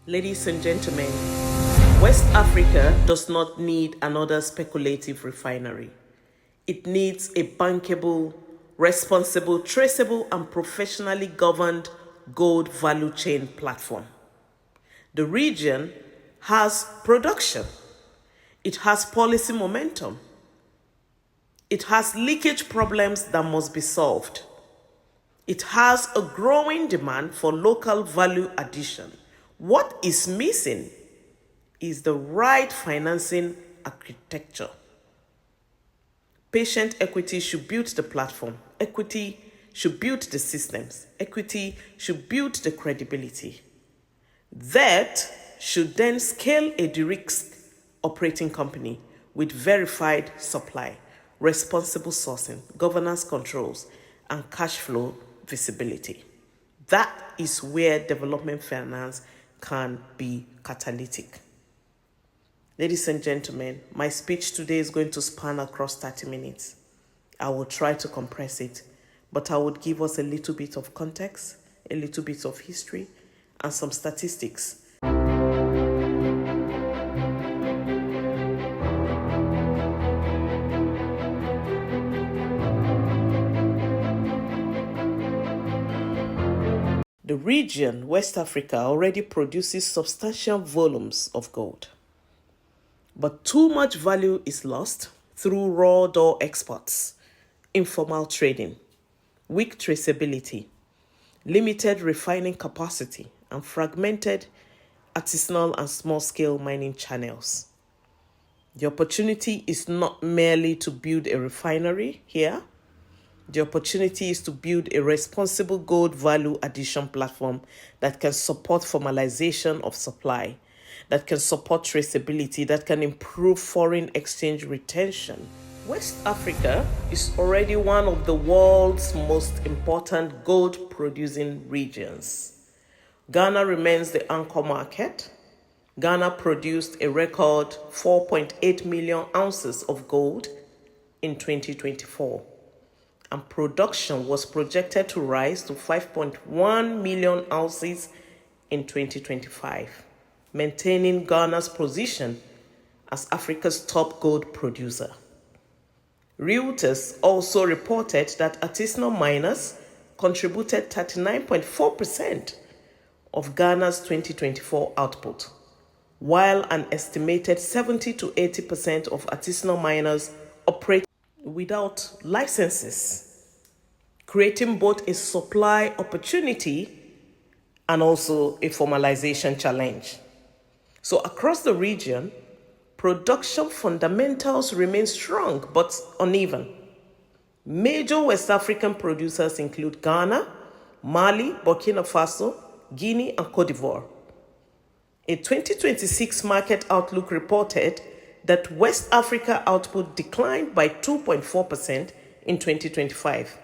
Ladies and gentlemen, West Africa does not need another speculative refinery. It needs a bankable, responsible, traceable, and professionally governed gold value chain platform. The region has production, it has policy momentum, it has leakage problems that must be solved. It has a growing demand for local value addition. What is missing is the right financing architecture. Patient equity should build the platform. Equity should build the systems. Equity should build the credibility. That should then scale a de-risked operating company with verified supply, responsible sourcing, governance controls, and cash flow visibility. That is where development finance can be catalytic. Ladies and gentlemen, my speech today is going to span across 30 minutes. I will try to compress it, but I would give us a little bit of context, a little bit of history, and some statistics. The region, West Africa, already produces substantial volumes of gold. But too much value is lost through raw door exports, informal trading, weak traceability, limited refining capacity, and fragmented artisanal and small-scale mining channels. The opportunity is not merely to build a refinery here. The opportunity is to build a responsible gold value addition platform that can support formalization of supply, that can support traceability, that can improve foreign exchange retention. West Africa is already one of the world's most important gold producing regions. Ghana remains the anchor market. Ghana produced a record 4.8 million ounces of gold in 2024. And production was projected to rise to 5.1 million ounces in 2025, maintaining Ghana's position as Africa's top gold producer. Reuters also reported that artisanal miners contributed 39.4% of Ghana's 2024 output, while an estimated 70 to 80% of artisanal miners operate without licenses, creating both a supply opportunity and also a formalization challenge. So across the region, production fundamentals remain strong but uneven. Major West African producers include Ghana, Mali, Burkina Faso, Guinea, and Cote d'Ivoire. A 2026 market outlook reported that West Africa output declined by 2.4% in 2025,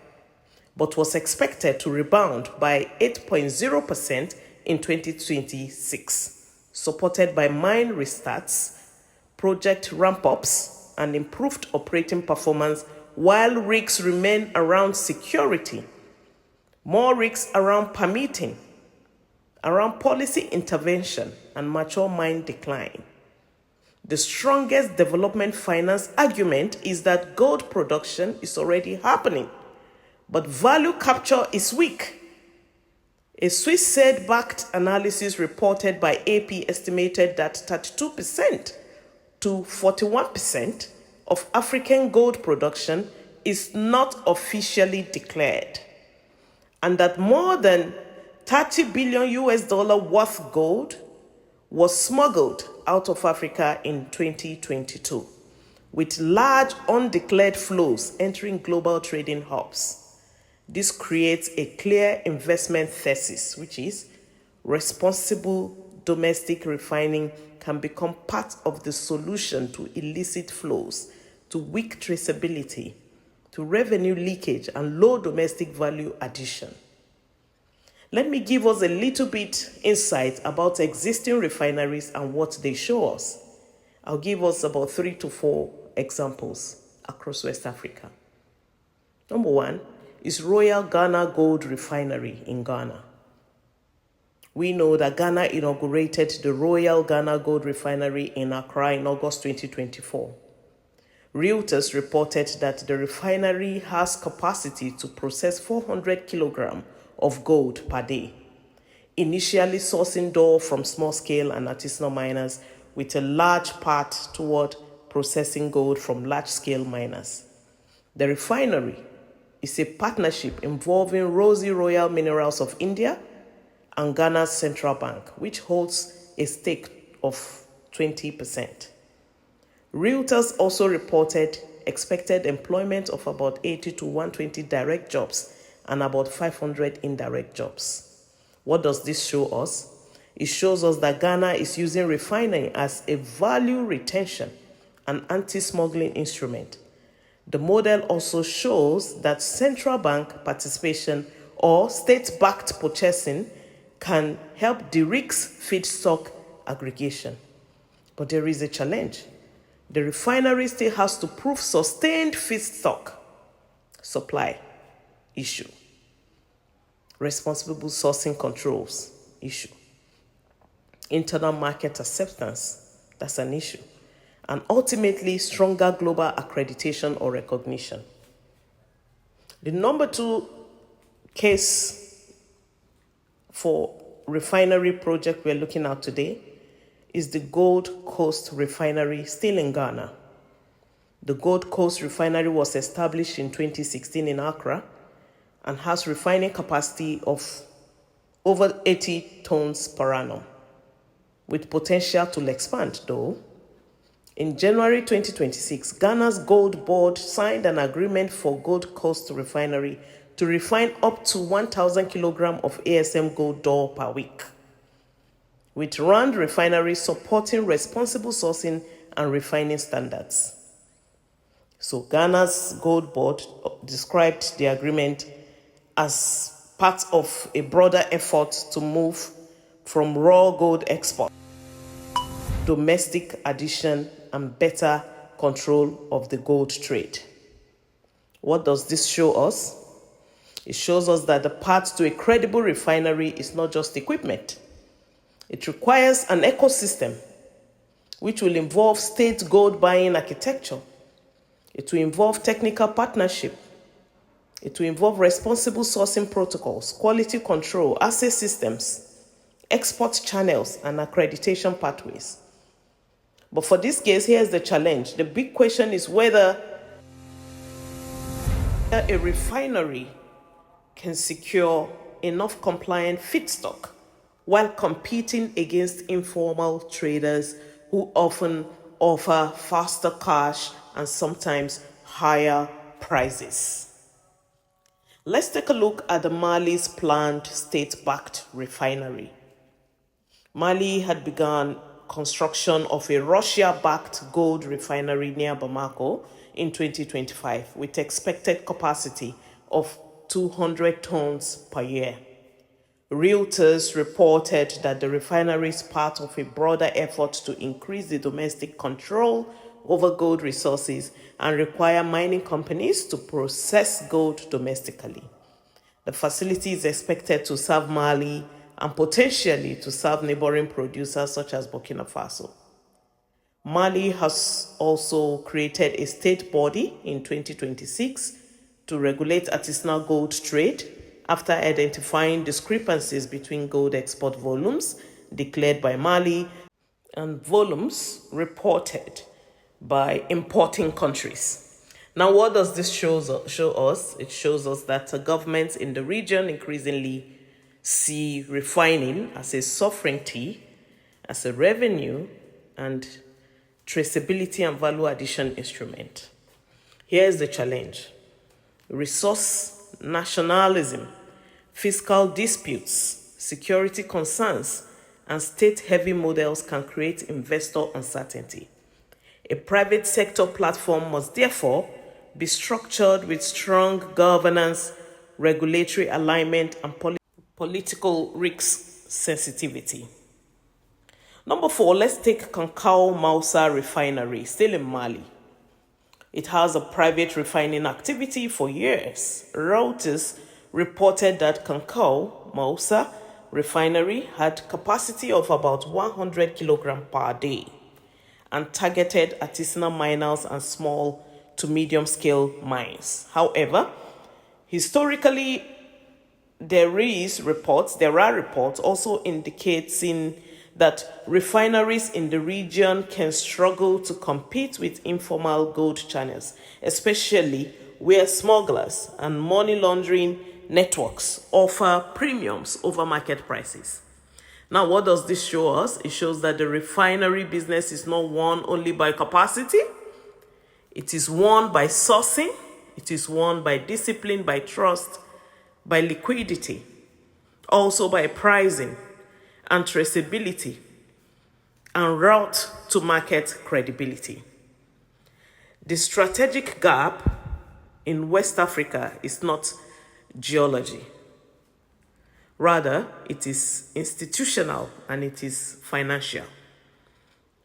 but was expected to rebound by 8.0% in 2026, supported by mine restarts, project ramp-ups, and improved operating performance, while risks remain around security, more risks around permitting, around policy intervention, and mature mine decline. The strongest development finance argument is that gold production is already happening, but value capture is weak. A Swiss backed analysis reported by AP estimated that 32% to 41% of African gold production is not officially declared, and that more than $30 billion worth gold was smuggled out of Africa in 2022, with large undeclared flows entering global trading hubs. This creates a clear investment thesis, which is responsible domestic refining can become part of the solution to illicit flows, to weak traceability, to revenue leakage, and low domestic value addition. Let me give us a little bit insight about existing refineries and what they show us. I'll give us about 3 to 4 examples across West Africa. Number one is Royal Ghana Gold Refinery in Ghana. We know that Ghana inaugurated the Royal Ghana Gold Refinery in Accra in August 2024. Reuters reported that the refinery has capacity to process 400 kilograms of gold per day, initially sourcing ore from small-scale and artisanal miners with a large part toward processing gold from large-scale miners. The refinery is a partnership involving Rosy Royal Minerals of India and Ghana's Central Bank, which holds a stake of 20%. Reuters also reported expected employment of about 80 to 120 direct jobs and about 500 indirect jobs. What does this show us? It shows us that Ghana is using refining as a value retention and anti-smuggling instrument. The model also shows that central bank participation or state-backed purchasing can help de-risk feedstock aggregation. But there is a challenge. The refinery still has to prove sustained feedstock supply issue, responsible sourcing controls issue, internal market acceptance, that's an issue, and ultimately stronger global accreditation or recognition. The number 2 case for refinery project we're looking at today is the Gold Coast Refinery, still in Ghana. The Gold Coast Refinery was established in 2016 in Accra and has refining capacity of over 80 tons per annum, with potential to expand though. In January 2026, Ghana's Gold Board signed an agreement for Gold Coast Refinery to refine up to 1,000 kilograms of ASM gold ore per week, with Rand Refinery supporting responsible sourcing and refining standards. So Ghana's Gold Board described the agreement as part of a broader effort to move from raw gold export, domestic addition, and better control of the gold trade. What does this show us? It shows us that the path to a credible refinery is not just equipment. It requires an ecosystem which will involve state gold buying architecture. It will involve technical partnership. It will involve responsible sourcing protocols, quality control, asset systems, export channels, and accreditation pathways. But for this case, here's the challenge. The big question is whether a refinery can secure enough compliant feedstock while competing against informal traders who often offer faster cash and sometimes higher prices. Let's take a look at the Mali's planned state-backed refinery. Mali had begun construction of a Russia-backed gold refinery near Bamako in 2025 with expected capacity of 200 tons per year. Reuters reported that the refinery is part of a broader effort to increase the domestic control over gold resources and require mining companies to process gold domestically. The facility is expected to serve Mali and potentially to serve neighboring producers such as Burkina Faso. Mali has also created a state body in 2026 to regulate artisanal gold trade after identifying discrepancies between gold export volumes declared by Mali and volumes reported by importing countries. Now, what does this show us? It shows us that governments in the region increasingly see refining as a sovereignty, as a revenue and traceability and value addition instrument. Here is the challenge. Resource nationalism, fiscal disputes, security concerns, and state-heavy models can create investor uncertainty. A private sector platform must therefore be structured with strong governance, regulatory alignment, and political risk sensitivity. Number 4, let's take Kankao Mausa Refinery, still in Mali. It has a private refining activity for years. Reuters reported that Kankao Mausa Refinery had capacity of about 100 kilogram per day and targeted artisanal miners and small to medium scale mines. However, historically, there are reports also indicating that refineries in the region can struggle to compete with informal gold channels, especially where smugglers and money laundering networks offer premiums over market prices. Now, what does this show us? It shows that the refinery business is not won only by capacity, it is won by sourcing, it is won by discipline, by trust, by liquidity, also by pricing and traceability and route to market credibility. The strategic gap in West Africa is not geology. Rather, it is institutional and it is financial.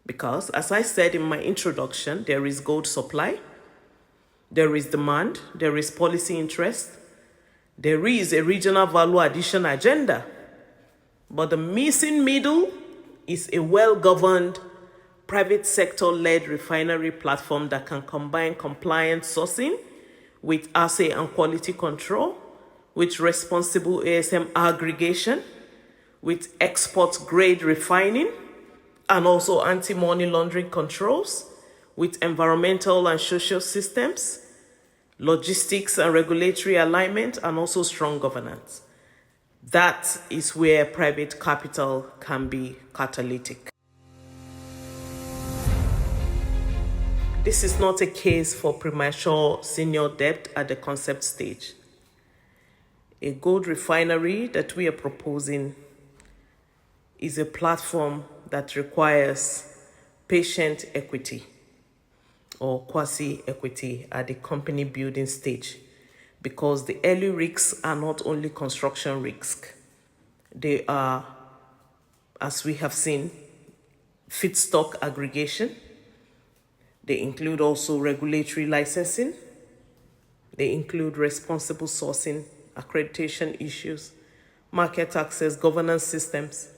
Because, as I said in my introduction, there is gold supply, there is demand, there is policy interest, there is a regional value addition agenda. But the missing middle is a well-governed, private sector-led refinery platform that can combine compliant sourcing with assay and quality control, with responsible ASM aggregation, with export-grade refining, and also anti-money laundering controls, with environmental and social systems, logistics and regulatory alignment, and also strong governance. That is where private capital can be catalytic. This is not a case for premature senior debt at the concept stage. A gold refinery that we are proposing is a platform that requires patient equity or quasi-equity at the company building stage, because the early risks are not only construction risks. They are, as we have seen, feedstock aggregation. They include also regulatory licensing. They include responsible sourcing, accreditation issues, market access, governance systems,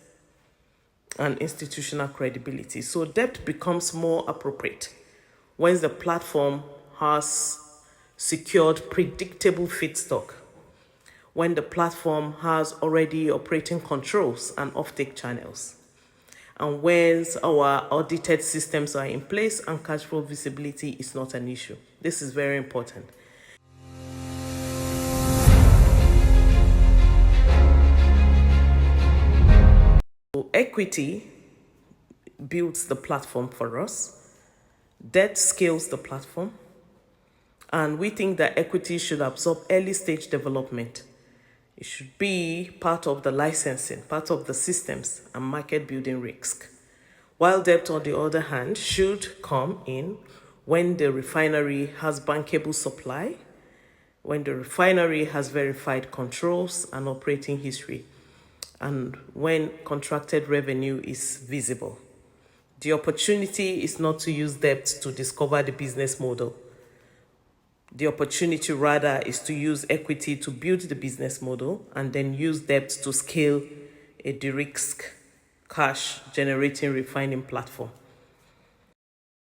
and institutional credibility. So debt becomes more appropriate when the platform has secured predictable feedstock, when the platform has already operating controls and offtake channels, and when our audited systems are in place and cash flow visibility is not an issue. This is very important. So equity builds the platform for us. Debt scales the platform. And we think that equity should absorb early stage development. It should be part of the licensing, part of the systems and market building risk. While debt, on the other hand, should come in when the refinery has bankable supply, when the refinery has verified controls and operating history, and when contracted revenue is visible. The opportunity is not to use debt to discover the business model. The opportunity rather is to use equity to build the business model and then use debt to scale a de-risk cash generating refining platform.